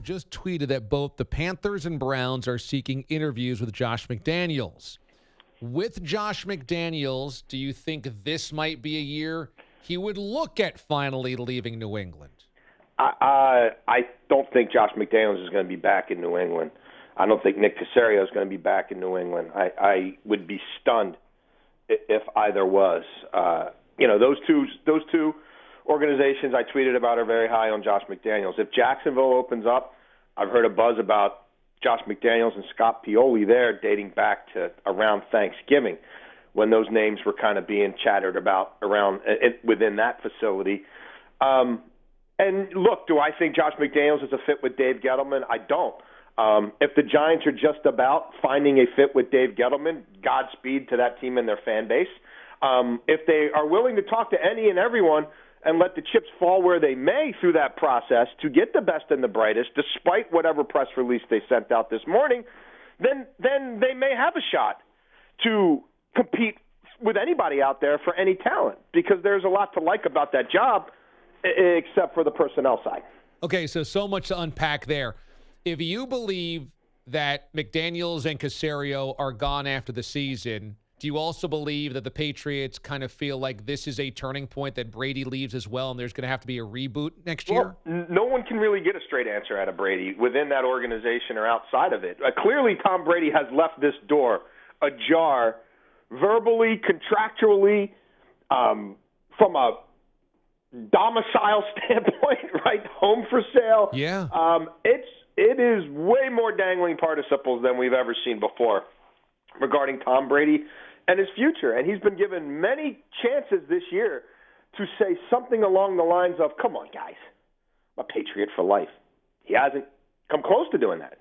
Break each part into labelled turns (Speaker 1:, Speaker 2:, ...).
Speaker 1: just tweeted that both the Panthers and Browns are seeking interviews with Josh McDaniels. With Josh McDaniels, do you think this might be a year he would look at finally leaving New England?
Speaker 2: I don't think Josh McDaniels is going to be back in New England. I don't think Nick Caserio is going to be back in New England. I would be stunned if either was. Those two organizations I tweeted about are very high on Josh McDaniels. If Jacksonville opens up, I've heard a buzz about Josh McDaniels and Scott Pioli there dating back to around Thanksgiving when those names were kind of being chattered about around within that facility. And look, do I think Josh McDaniels is a fit with Dave Gettleman? I don't. If the Giants are just about finding a fit with Dave Gettleman, Godspeed to that team and their fan base. If they are willing to talk to any and everyone and let the chips fall where they may through that process to get the best and the brightest, despite whatever press release they sent out this morning, then they may have a shot to compete with anybody out there for any talent, because there's a lot to like about that job, except for the personnel side.
Speaker 1: Okay, so much to unpack there. If you believe that McDaniels and Caserio are gone after the season, do you also believe that the Patriots kind of feel like this is a turning point, that Brady leaves as well, and there's going to have to be a reboot next year?
Speaker 2: No one can really get a straight answer out of Brady within that organization or outside of it. Clearly, Tom Brady has left this door ajar verbally, contractually, from a domicile standpoint, right? Home for sale.
Speaker 1: Yeah.
Speaker 2: It is way more dangling participles than we've ever seen before regarding Tom Brady and his future. And he's been given many chances this year to say something along the lines of, come on, guys, I'm a Patriot for life. He hasn't come close to doing that.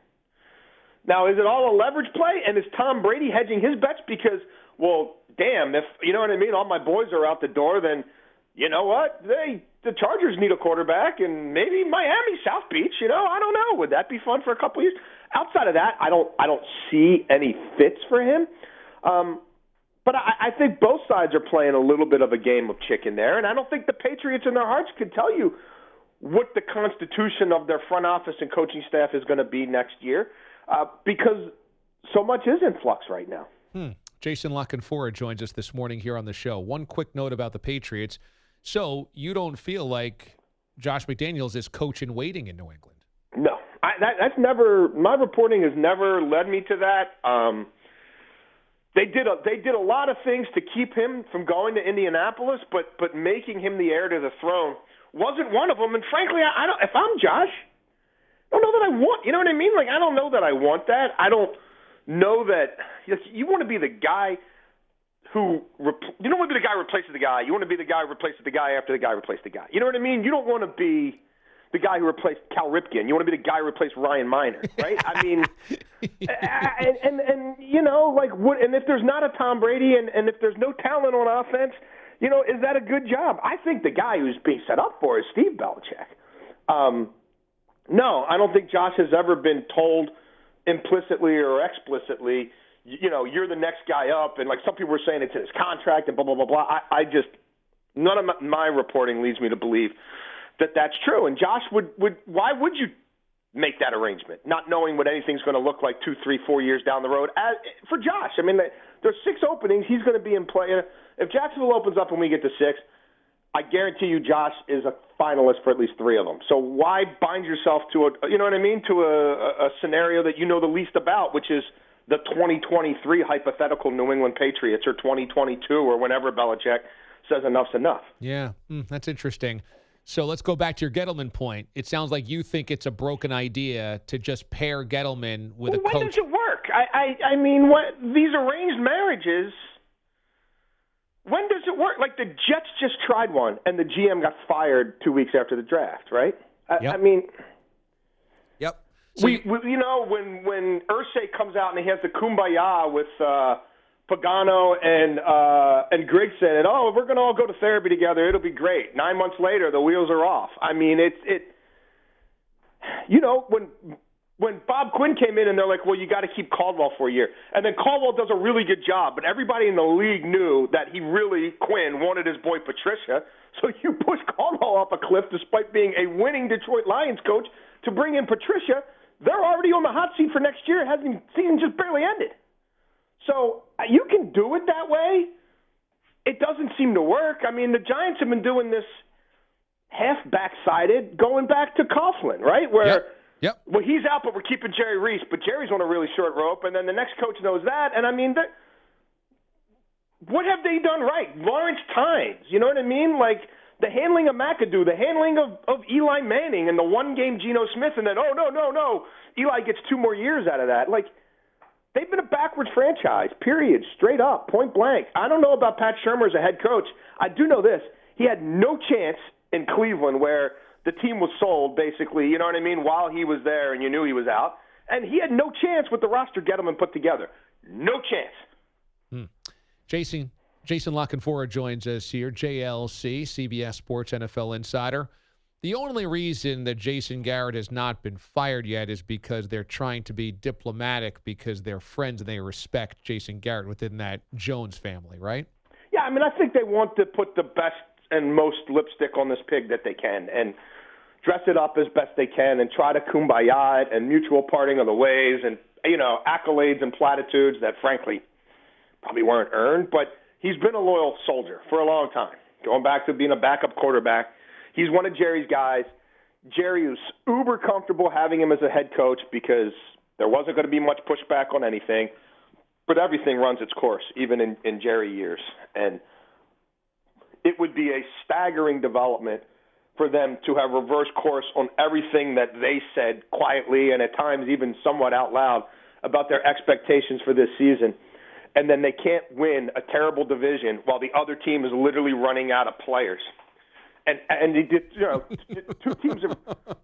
Speaker 2: Now, is it all a leverage play? And is Tom Brady hedging his bets because, well, damn, if, you know what I mean, all my boys are out the door, then you know what? The Chargers need a quarterback, and maybe Miami, South Beach. I don't know. Would that be fun for a couple years? Outside of that, I don't see any fits for him. But I think both sides are playing a little bit of a game of chicken there, and I don't think the Patriots in their hearts could tell you what the constitution of their front office and coaching staff is going to be next year, because so much is in flux right now.
Speaker 1: Jason Canfora joins us this morning here on the show. One quick note about the Patriots. So you don't feel like Josh McDaniels is coach in waiting in New England?
Speaker 2: No, that's never. My reporting has never led me to that. They did a lot of things to keep him from going to Indianapolis, but making him the heir to the throne wasn't one of them. And frankly, I don't. If I'm Josh, I don't know that I want. You know what I mean? Like, I don't know that I want that. I don't know that. You want to be the guy you don't want to be the guy who replaces the guy. You want to be the guy who replaces the guy after the guy replaced the guy. You know what I mean? You don't want to be the guy who replaced Cal Ripken. You want to be the guy who replaced Ryan Miner, right? I mean, and if there's not a Tom Brady and if there's no talent on offense, is that a good job? I think the guy who's being set up for is Steve Belichick. No, I don't think Josh has ever been told implicitly or explicitly, you're the next guy up, and like some people were saying it's in his contract and blah, blah, blah, blah. None of my reporting leads me to believe that that's true. And Josh why would you make that arrangement, not knowing what anything's going to look like 2, 3, 4 years down the road? For Josh, I mean, there's 6 openings. He's going to be in play. If Jacksonville opens up and we get to 6, I guarantee you Josh is a finalist for at least 3 of them. So why bind yourself to a scenario that you know the least about, which is the 2023 hypothetical New England Patriots, or 2022, or whenever Belichick says enough's enough.
Speaker 1: Yeah, that's interesting. So let's go back to your Gettleman point. It sounds like you think it's a broken idea to just pair Gettleman with a coach.
Speaker 2: When does it work? I mean, these arranged marriages, when does it work? Like the Jets just tried one, and the GM got fired 2 weeks after the draft, right?
Speaker 1: Yep.
Speaker 2: I mean...
Speaker 1: Yep.
Speaker 2: So when Irsay comes out and he has the kumbaya with Pagano and Grigson, and we're going to all go to therapy together. It'll be great. 9 months later, the wheels are off. I mean, when Bob Quinn came in and they're like, well, you got to keep Caldwell for a year, and then Caldwell does a really good job, but everybody in the league knew that Quinn wanted his boy Patricia, so you push Caldwell off a cliff despite being a winning Detroit Lions coach to bring in Patricia, they're already on the hot seat for next year. Season just barely ended. So you can do it that way. It doesn't seem to work. I mean, the Giants have been doing this half backsided going back to Coughlin, right? Where well, he's out, but we're keeping Jerry Reese, but Jerry's on a really short rope, and then the next coach knows that. And I mean, what have they done right? Lawrence Tynes, you know what I mean? Like the handling of McAdoo, the handling of Eli Manning, and the one-game Geno Smith, and then, no, Eli gets 2 more years out of that. Like, they've been a backwards franchise, period, straight up, point blank. I don't know about Pat Shurmur as a head coach. I do know this. He had no chance in Cleveland where the team was sold, basically, you know what I mean, while he was there and you knew he was out. And he had no chance with the roster Gettleman put together. No chance.
Speaker 1: Jason La Canfora joins us here, JLC, CBS Sports NFL Insider. The only reason that Jason Garrett has not been fired yet is because they're trying to be diplomatic because they're friends and they respect Jason Garrett within that Jones family, right?
Speaker 2: Yeah, I mean, I think they want to put the best and most lipstick on this pig that they can and dress it up as best they can and try to kumbaya it and mutual parting of the ways and, you know, accolades and platitudes that, frankly, probably weren't earned. But he's been a loyal soldier for a long time, going back to being a backup quarterback. He's one of Jerry's guys. Jerry is uber comfortable having him as a head coach because there wasn't going to be much pushback on anything. But everything runs its course, even in Jerry years. And it would be a staggering development for them to have reversed course on everything that they said quietly and at times even somewhat out loud about their expectations for this season. And then they can't win a terrible division while the other team is literally running out of players. And they did, you know, 2 teams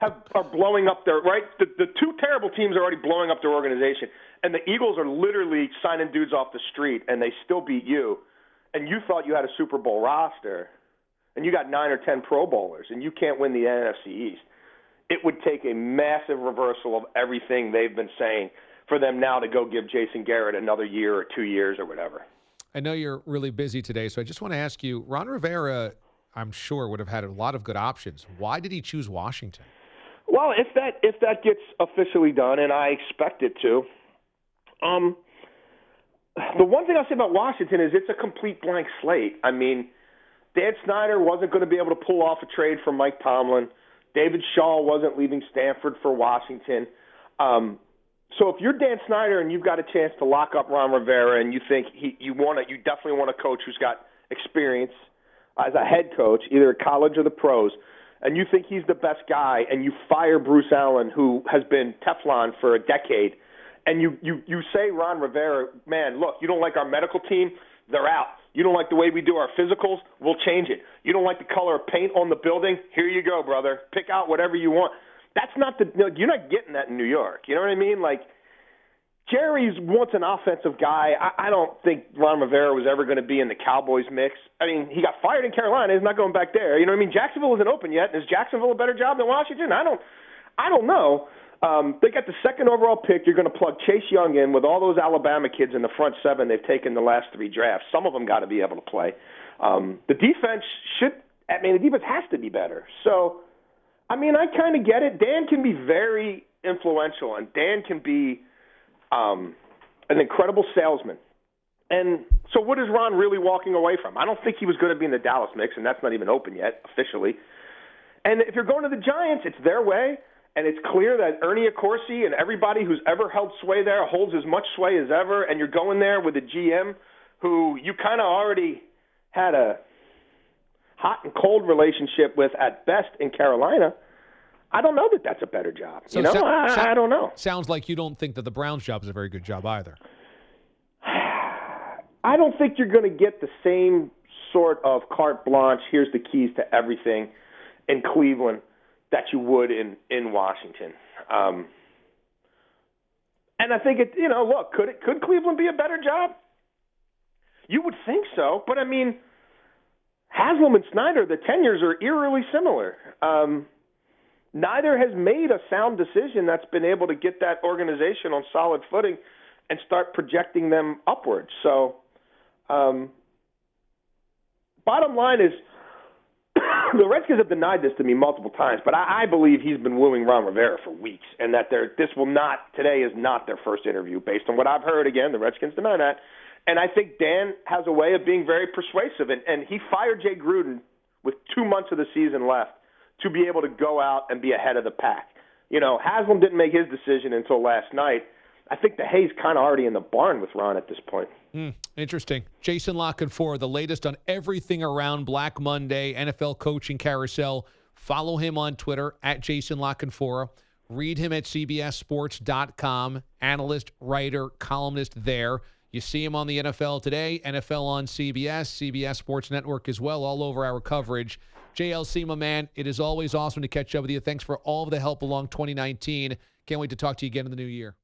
Speaker 2: are blowing up their, right? The 2 terrible teams are already blowing up their organization. And the Eagles are literally signing dudes off the street, and they still beat you. And you thought you had a Super Bowl roster, and you got 9 or 10 Pro Bowlers, and you can't win the NFC East. It would take a massive reversal of everything they've been saying for them now to go give Jason Garrett another year or 2 years or whatever.
Speaker 1: I know you're really busy today, so I just want to ask you, Ron Rivera, I'm sure, would have had a lot of good options. Why did he choose Washington?
Speaker 2: Well, if that gets officially done, and I expect it to, the one thing I'll say about Washington is it's a complete blank slate. I mean, Dan Snyder wasn't going to be able to pull off a trade for Mike Tomlin. David Shaw wasn't leaving Stanford for Washington. So if you're Dan Snyder and you've got a chance to lock up Ron Rivera and you think you definitely want a coach who's got experience as a head coach, either at college or the pros, and you think he's the best guy, and you fire Bruce Allen, who has been Teflon for a decade, and you say, Ron Rivera, man, look, you don't like our medical team, they're out. You don't like the way we do our physicals, we'll change it. You don't like the color of paint on the building, here you go, brother. Pick out whatever you want. That's not you're not getting that in New York. You know what I mean? Like, Jerry's wants an offensive guy. I don't think Ron Rivera was ever going to be in the Cowboys mix. I mean, he got fired in Carolina. He's not going back there. You know what I mean? Jacksonville isn't open yet. Is Jacksonville a better job than Washington? I don't know. They got the 2nd overall pick. You're going to plug Chase Young in with all those Alabama kids in the front 7 they've taken the last 3 drafts. Some of them got to be able to play. The defense the defense has to be better. So, I mean, I kind of get it. Dan can be very influential, and Dan can be an incredible salesman. And so what is Ron really walking away from? I don't think he was going to be in the Dallas mix, and that's not even open yet officially. And if you're going to the Giants, it's their way, and it's clear that Ernie Accorsi and everybody who's ever held sway there holds as much sway as ever, and you're going there with a GM who you kind of already had a hot and cold relationship with at best in Carolina. I don't know that that's a better job. So I don't know.
Speaker 1: Sounds like you don't think that the Browns' job is a very good job either.
Speaker 2: I don't think you're going to get the same sort of carte blanche, here's the keys to everything in Cleveland that you would in Washington. And I think look, could Cleveland be a better job? You would think so, but I mean, Haslam and Snyder, the tenures are eerily similar. Neither has made a sound decision that's been able to get that organization on solid footing and start projecting them upwards. So, bottom line is, the Redskins have denied this to me multiple times, but I believe he's been wooing Ron Rivera for weeks, and that today is not their first interview. Based on what I've heard, again, the Redskins deny that. And I think Dan has a way of being very persuasive, and he fired Jay Gruden with 2 months of the season left to be able to go out and be ahead of the pack. Haslam didn't make his decision until last night. I think the hay's kind of already in the barn with Ron at this point.
Speaker 1: Interesting. Jason La Canfora, the latest on everything around Black Monday, NFL coaching carousel. Follow him on Twitter at Jason La Canfora. Read him at CBSSports.com. Analyst, writer, columnist there. You see him on the NFL Today, NFL on CBS, CBS Sports Network as well, all over our coverage. JLC, my man, it is always awesome to catch up with you. Thanks for all of the help along 2019. Can't wait to talk to you again in the new year.